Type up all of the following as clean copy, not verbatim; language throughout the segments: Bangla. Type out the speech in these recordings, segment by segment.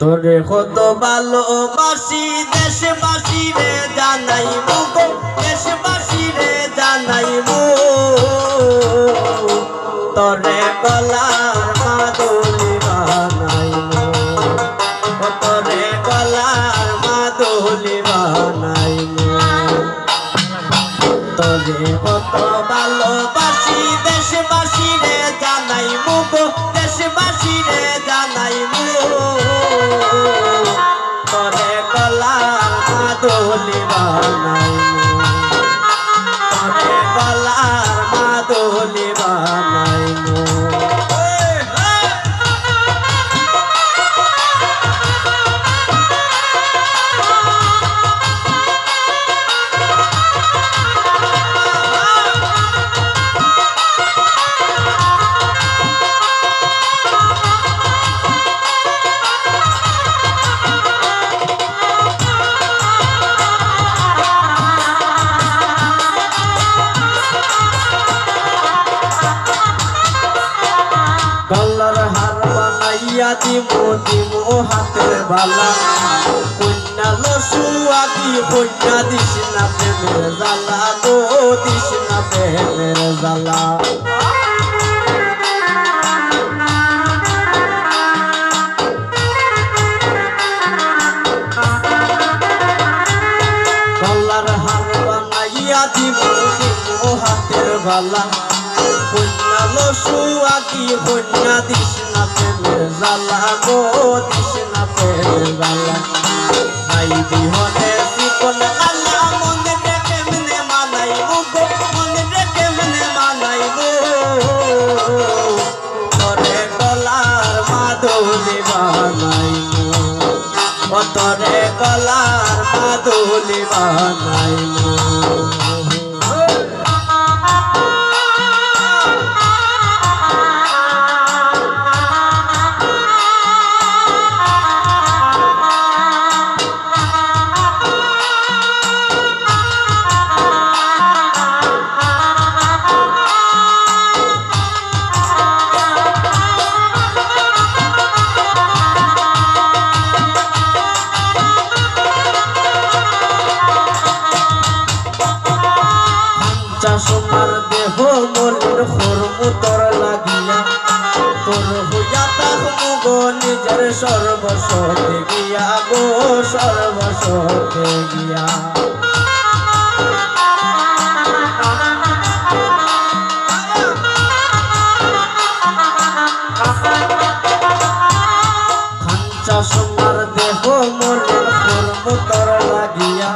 তোরে কত ভালোবাসি দেশবাসী রে জানাইবো গো, দেশবাসী রে জানাইবো তোরে গলার মাদুলি বানাইবো, তোরে গলার মাদুলি বানাইবো। তোরে কত ভালোবাসি দেশবাসী রে জানাইবো গো, দেশবাসী রে জানাইবো তোরে গলার মাদুলি বানাইবো, তোরে গলার মাদুলি বানাইবো। গলার হার বানাইয়া দিমো দিমো হাতের বালা, কন্যা লসুয়া দি কন্যা দিস না প্রেমের জ্বালা গো, দিস না প্রেমের জ্বালা। গলার হার বানাইয়া দিমো দিমো হাতের বালা, কন্যা লসুয়া কি কন্যা দিস না প্রেমের জ্বালা গো, দিস না প্রেমের জ্বালা। ভাই বিহনে চিকন কালা মনে রে কেমনে মানাইবো গো, মনে রে কেমনে মানাইবো তোরে গলার মাদুলি বানাইবো, তোরে গলার মাদুলি বানাইবো। সোনার দেহ মলির হরমু তোর লাগিয়া, তোর হইয়া তাহমু গো নিজের সর্বস্বতে গিয়া গো, সর্বস্বতে গিয়া। খাঞ্চা সোনার দেহ মলির হরমু তোর লাগিয়া,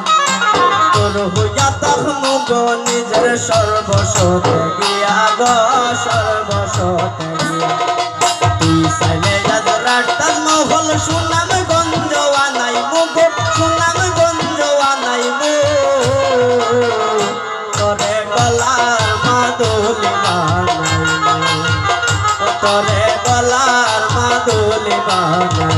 তোর হইয়া তাহমু গো নিজের সর্বস্বতে গিয়া গো, সর্বস্বতে গিয়া। তুই চাইলে যাদরার তাজমহল সুনাম গঞ্জ আনাইবো গো, সুনাম গঞ্জ আনাইবো তোরে গলার মাদুলি বানাইবো, তোরে গলার মাদুলি বানাইবো।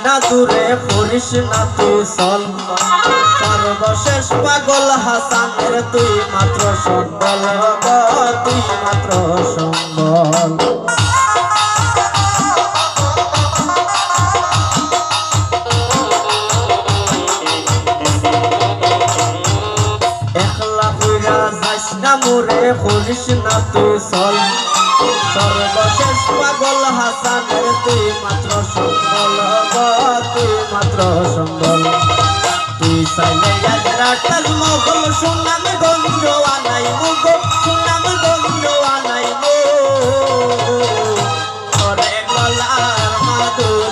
না দূরে করিস না তুই চল, সর্বশেষ পাগল হাসানের তুই মাত্র সম্বল গো, তুই মাত্র সম্বল। একলা হইয়া যাইস না মোরে করিস না তুই চল, সর্বশেষ পাগল হাসানের তুই মাত্র সম্বল গো, তুই মাত্র সম্বল। তুই চাইলে যাদরার তাজমহল সুনাম গঞ্জ আনাইবো গো, সুনাম গঞ্জ আনাইবো তোরে গলার মাদুলি